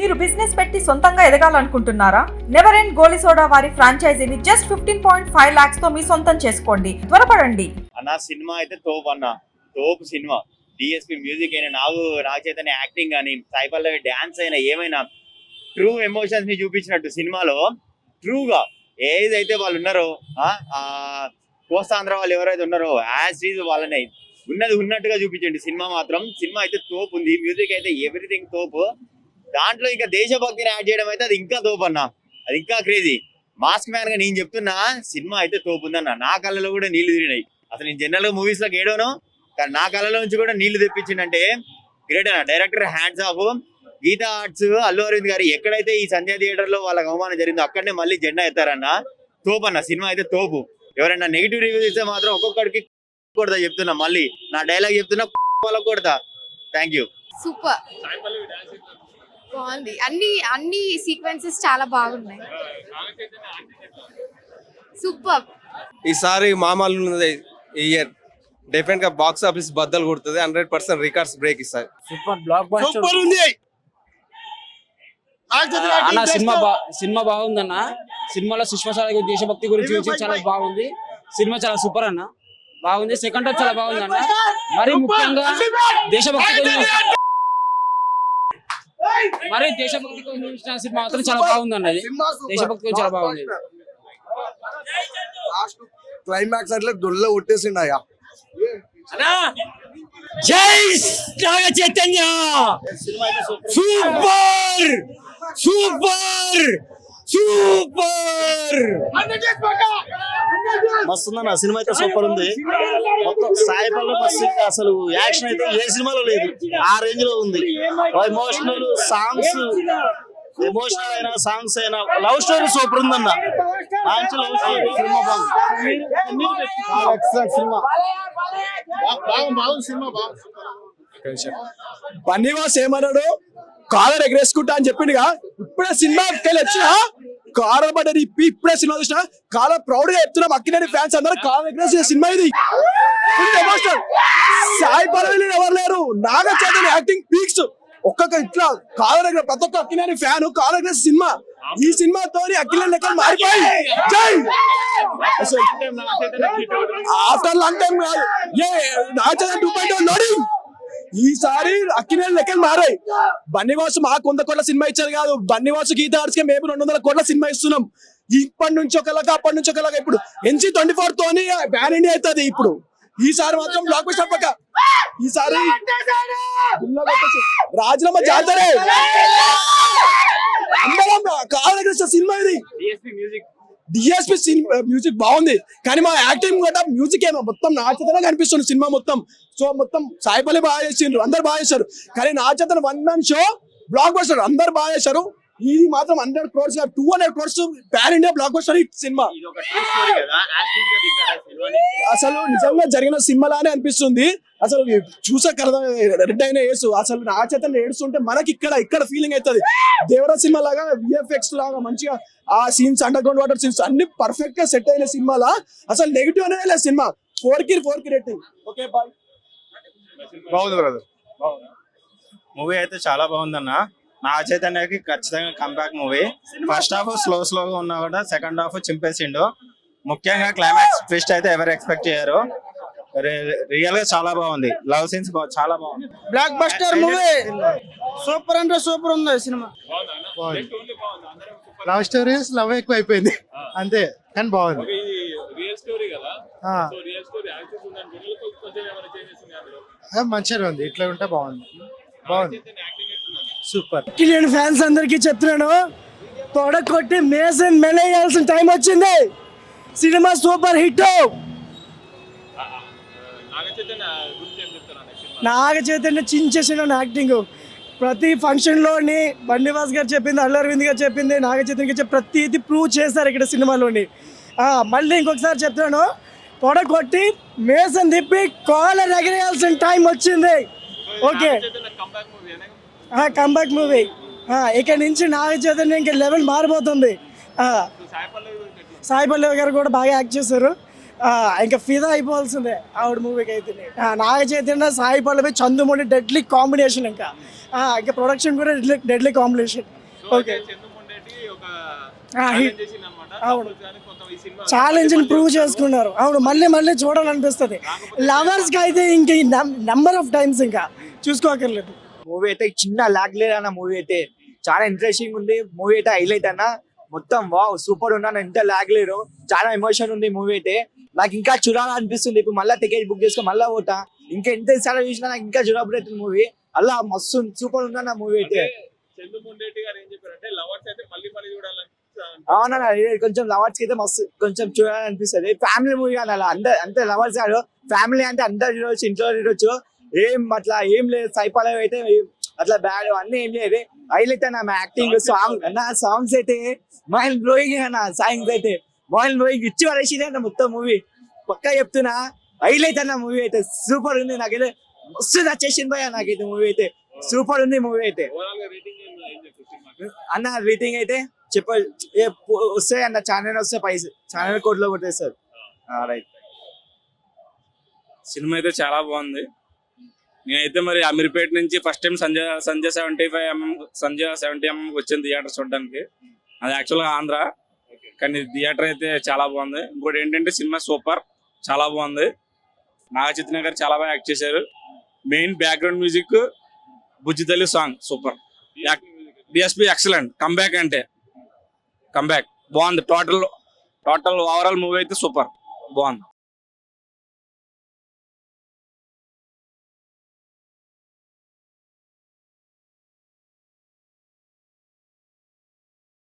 మీరు బిజినెస్ పెట్టి సొంతంగా ఎదగాలనుకుంటున్నారా? నెవర్ ఎండ్ గోలీ సోడా వారి ఫ్రాంచైజీని జస్ట్ 15.5 lakhs తో మీ సొంతం చేసుకోండి. త్వరపడండి. అన్న సినిమా అయితే తోపు సినిమా. డిఎస్పి మ్యూజిక్ అయినా నాగ చైతన్య యాక్టింగ్ కానీ సాయి పల్లవి డాన్స్ అయినా ఏమైనా ట్రూ ఎమోషన్స్ ని చూపించినట్టు సినిమాలో ట్రూగా ఏదైతే వాళ్ళు ఉన్నారో కోస్తాంధ్ర వాళ్ళు ఎవరైతే ఉన్నారో యాజ్ ఈజ్ వాళ్ళని ఉన్నది ఉన్నట్టుగా చూపించండి. సినిమా అయితే తోపు ఉంది. మ్యూజిక్ అయితే ఎవ్రీథింగ్ తోపు. దాంట్లో ఇంకా దేశభక్తిని యాడ్ చేయడం అయితే అది ఇంకా తోపు అన్న, అది ఇంకా క్రేజీ. మాస్క్ మ్యాన్ గా నేను చెప్తున్నా, సినిమా అయితే తోపు ఉందన్న. నా కళ్ళలో కూడా నీళ్లు తిరిగినాయి. అసలు నేను జనరల్ గా మూవీస్ లోకి ఏడోను, కానీ నా కళ్ళలో నుంచి కూడా నీళ్లు తెప్పించిందంటే గ్రేట్ అన్న. Director hands off. Geetha Arts, Allu Aravind garu ఎక్కడైతే ఈ సంధ్య థియేటర్ లో వాళ్ళకి అవమానం జరిగిందో అక్కడనే మళ్ళీ జెండా ఎత్తారన్న. తోపు అన్న, సినిమా అయితే తోపు. ఎవరైనా నెగిటివ్ రివ్యూస్ ఇస్తే మాత్రం ఒక్కొక్కడికి కొడతా చెప్తున్నా. మళ్ళీ నా డైలాగ్ చెప్తున్నా, వాళ్ళకి కొడతా. Thank you. సూపర్ బాగుంది. అన్ని సీక్వెన్సెస్ చాలా బాగున్నాయి. సూపర్. ఈసారి మామూలు ఉన్నది. ఈ ఇయర్ డెఫినెట్ గా బాక్స్ ఆఫీస్ బద్దలు కొడుతుంది. 100% రికార్డ్స్ బ్రేక్ ఇస్తారు. సూపర్ బ్లాక్ బస్టర్ ఉంది అన్న. సినిమా బాగుంది అన్న. సినిమాలో సుష్మా దేశభక్తి గురించి చాలా బాగుంది. సినిమా చాలా సూపర్ అన్న, బాగుంది. సెకండ్ హాఫ్ చాలా బాగుంది అన్న. మరి ముఖ్యంగా దేశభక్తి గురించి సినిమా మాత్రం చాలా బాగుంది అన్నది. దేశభక్తి గురించి చాలా బాగుంది. క్లైమాక్స్ అట్లా దొల్ల కొట్టేసిండయా. జై Naga Chaitanya. Super super super. మస్తు ఉందన్న. సినిమా అయితే సూపర్ ఉంది. మొత్తం సాయి పల్లవి మస్తు. అసలు యాక్షన్ అయితే ఏ సినిమాలో లేదు, ఆ రేంజ్ లో ఉంది. ఎమోషనల్ అయినా సాంగ్స్ అయినా లవ్ స్టోరీ సూపర్ ఉందన్న. మంచి లవ్ స్టోరీ. సినిమా బన్నీవాస్ ఏమన్నాడు, కాలర్ ఎగరేసుకుంటా అని చెప్పిండుగా. ఇప్పుడే సినిమాకి వెళ్ళి వచ్చిన కాలర్ పడ్డది. ఇప్పుడే సినిమా చూసిన కాలర్ ప్రౌడ్ గా చెప్తున్నాం. అక్కినేని ఫ్యాన్స్ అందరూ కాలర్ ఎగరేసిన సినిమా ఇది. సాయి పల్లవి ఎవరు లేరు. Naga Chaitanya acting peaks. ఒక్కొక్క ఇట్లా కాలర్ ఎగర ప్రతి ఒక్క అక్కినేని ఫ్యాన్ కాలర్ ఎగరేసిన సినిమా. ఈ సినిమాతో అఖిలేని లెక్కలు మారిపోయి after long time Naga Chaitanya 2.0 loading. ఈసారి అక్కినేని లెక్కలు మారాయి. బన్నీవాసు మాకు 100 కోట్ల సినిమా ఇచ్చారు కాదు, బన్నీవాసు గీతా ఆర్ట్స్ కి మేము 200 కోట్ల సినిమా ఇస్తున్నాం. ఇప్పటి నుంచి ఒకలాగా అప్పటి నుంచి ఒకలాగా. ఇప్పుడు NC24 తోని బ్యాన్ ఇండియా అవుతుంది. ఇప్పుడు ఈసారి మాత్రం బ్లాక్ బస్టర్ పక్క. ఈసారి రాజీనామా జాతరే అందరం కావాలి సినిమా ఇది. డిఎస్పీ మ్యూజిక్ బాగుంది, కానీ మా యాక్టింగ్ కూడా మ్యూజిక్ ఏమో మొత్తం నాచతనే కనిపిస్తుంది సినిమా మొత్తం. సో మొత్తం సాయి పల్లవి బాగా చేసిండ్రు, అందరు బాగా చేశారు. కానీ నాచతన 1 man షో బ్లాక్ బస్టర్, అందరు బాగా చేశారు. ఇది మాత్రం 100 crores 200 crores pan India block buster hit cinema. అసలు నిజంగా జరిగిన సినిమాలానే అనిపిస్తుంది. అసలు చూసాక రెడ్ అయిన యేసు అసలు నాచతన ఏడుస్తుంటే మనకి ఇక్కడ ఫీలింగ్ అవుతుంది. దేవరా సినిమా లాగా విఎఫ్ఎక్స్ లాగా మంచిగా ఆ scenes, underground water scenes అన్ని పర్ఫెక్ట్ గా సెట్ అయిన సినిమాలా. అసలు నెగిటివ్ అనేది లేదు సినిమా. 4కి రేటింగ్. Okay boy. బాగుంది బ్రదర్. మూవీ అయితే చాలా బాగుందన్న. నాగ చైతన్యకి ఖచ్చితంగా కంబ్యాక్ మూవీ. ఫస్ట్ హాఫ్ స్లోగా ఉన్నా కూడా సెకండ్ హాఫ్ చింపేసిండు. ముఖ్యంగా క్లైమాక్స్ ట్విస్ట్ అయితే ఎవరు ఎక్స్పెక్ట్ చేయరు. రియల్ గా చాలా బాగుంది. లవ్ సీన్స్ చాలా బాగుంది. బ్లాక్ బస్టర్ మూవీ సూపర్ అంటే సూపర్ ఉంది సినిమా. లవ్ స్టోరీస్ లవ్ ఎక్కువ అయిపోయింది అంతే, కానీ బాగుంది. మంచిగా ఉంది. ఇట్లా ఉంటే బాగుంది. సూపర్. అఖిలేని ఫ్యాన్స్ అందరికి చెప్తున్నాను, తొడ కొట్టి మేసన్ మెలేయాల్సిన టైం వచ్చింది. సినిమా సూపర్ హిట్. నాగ చైతన్య చించేసిన యాక్టింగ్. ప్రతి ఫంక్షన్ లోని బన్నీవాస్ గారు చెప్పింది, అల్లు అరవింద్ గారు చెప్పింది, నాగ చైతన్య గారు ప్రతిది ప్రూవ్ చేస్తారు ఇక్కడ సినిమాలోని. మళ్ళీ ఇంకొకసారి చెప్తున్నాను, తొడ కొట్టి మేసన్ తిప్పి కాలర్ ఎగరేయాల్సిన టైం వచ్చింది. Okay, comeback movie. ఇక్కడ నుంచి నాగ చైతన్య ఇంకా లెవెల్ మారిపోతుంది. సాయి పల్లవి గారు కూడా బాగా యాక్ట్ చేశారు. ఇంకా ఫిదా అయిపోవాల్సిందే ఆవిడ మూవీకి అయితే. Naga Chaitanya, Sai Pallavi, చందుమొండి deadly combination. ఇంకా ప్రొడక్షన్ కూడా డెడ్లీ కాంబినేషన్. ఓకే, అవును, ఛాలెంజ్ ప్రూవ్ చేసుకున్నారు. అవును, మళ్ళీ మళ్ళీ చూడాలనిపిస్తుంది. లవర్స్ కి అయితే ఇంక నెంబర్ ఆఫ్ టైమ్స్ ఇంకా చూసుకోకర్లేదు. మూవీ అయితే చిన్న లాగ్ లేదన్న. మూవీ అయితే చాలా ఇంట్రెస్టింగ్ ఉంది. మూవీ అయితే హైలైట్ అన్న. మొత్తం వావ్ సూపర్ ఉన్నాను. ఎంత లాగ్ లేరు, చాలా ఎమోషన్ ఉంది మూవీ అయితే. నాకు ఇంకా చూడాలనిపిస్తుంది. ఇప్పుడు మళ్ళీ టికెట్ బుక్ చేసుకొని మళ్ళీ పోతా. ఇంకా ఎంత సార్లు చూసినా నాకు ఇంకా చూడబుద్ధి అవుతుంది మూవీ. అలా మస్తు సూపర్ ఉందన్న మూవీ అయితే. అవునా, కొంచెం లవర్స్ కి అయితే మస్తు కొంచెం చూడాలనిపిస్తుంది. ఫ్యామిలీ మూవీ అని అలా అంతే లవర్స్ కాదు, ఫ్యామిలీ అంటే అందరు చూడవచ్చు, ఇంట్లో చూడవచ్చు. ఏం అట్లా ఏం లేదు. సైపాలవి అయితే అట్లా బ్యాడ్ అన్ని ఏం లేదు. హైలైట్ అన్న యాక్టింగ్, సాంగ్ అన్న, సాంగ్స్ అయితే మైండ్ బ్లోయింగ్ అన్న. సాంగ్స్ అయితే మైండ్ బ్లోయింగ్ ఇచ్చి పడేసింది అన్న మొత్తం మూవీ. పక్కా చెప్తున్నా, హైలైట్ అన్న మూవీ అయితే. సూపర్ ఉంది. నాకైతే మస్తు నచ్చేసింది భయ్యా. నాకైతే మూవీ అయితే సూపర్ ఉంది మూవీ అయితే. అన్న రేటింగ్ అయితే వస్తాయి అన్న. ఛానల్ వస్తే ఛానల్ కోట్లో కొట్టేస్తారు. రైట్. సినిమా అయితే చాలా బాగుంది. నేనైతే మరి అమీర్పేట నుంచి ఫస్ట్ టైం సంజయ్ 70mm వచ్చింది థియేటర్ చూడడానికి. అది యాక్చువల్గా ఆంధ్ర, కానీ థియేటర్ అయితే చాలా బాగుంది. ఇంకోటి ఏంటంటే సినిమా సూపర్, చాలా బాగుంది. నాగ చైతన్య గారు చాలా బాగా యాక్ట్ చేశారు. Main background music, Bujjithalli song super. DSP excellent. Comeback అంటే కంబ్యాక్ బాగుంది. టోటల్ ఓవరాల్ మూవీ అయితే సూపర్ బాగుంది.